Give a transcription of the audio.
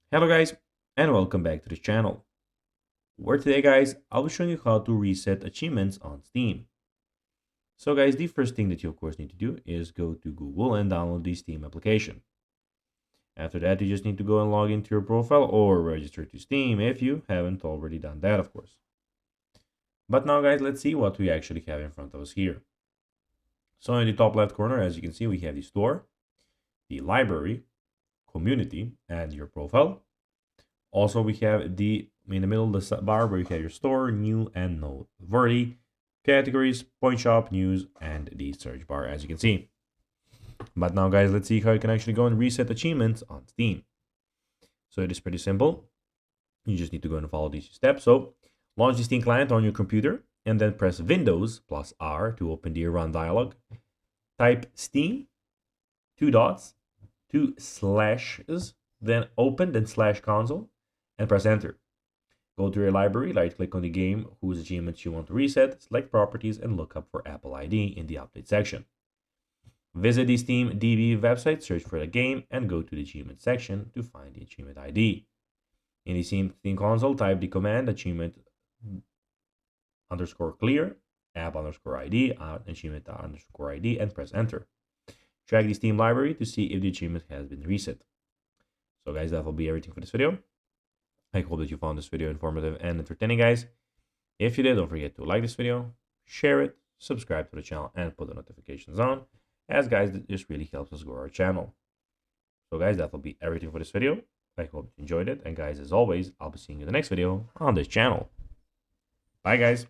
Hello guys, and welcome back to the channel. Where today guys, I'll be showing you how to reset achievements on Steam. So guys, the first thing that you of course need to do is go to Google and download the Steam application. After that, you just need to go and log into your profile or register to Steam if you haven't already done that, of course. But now guys, let's see what we actually have in front of us here. So in the top left corner, as you can see, we have the store, the library, community, and your profile. Also, we have the in the middle of the bar where you have your store, new and noteworthy, categories, point shop, news, and the search bar, as you can see. But now, guys, let's see how you can actually go and reset achievements on Steam. So it is pretty simple. You just need to go and follow these steps. So launch the Steam client on your computer and then press Windows plus R to open the run dialog. Type Steam, two dots, two slashes, then open, then slash console, and press enter. Go to your library, right click on the game whose achievements you want to reset, select properties, and look up for Apple ID in the update section. Visit the Steam DB website, search for the game, and go to the achievement section to find the achievement ID. In the Steam console, type the command achievement underscore clear, app underscore ID, achievement underscore ID, and press enter. Check the Steam library to see if the achievement has been reset. So guys, that will be everything for this video. I hope that you found this video informative and entertaining, guys. If you did, don't forget to like this video, share it, subscribe to the channel, and put the notifications on, as guys, this really helps us grow our channel. So guys, that will be everything for this video. I hope you enjoyed it, and guys, as always, I'll be seeing you in the next video on this channel. Bye, guys.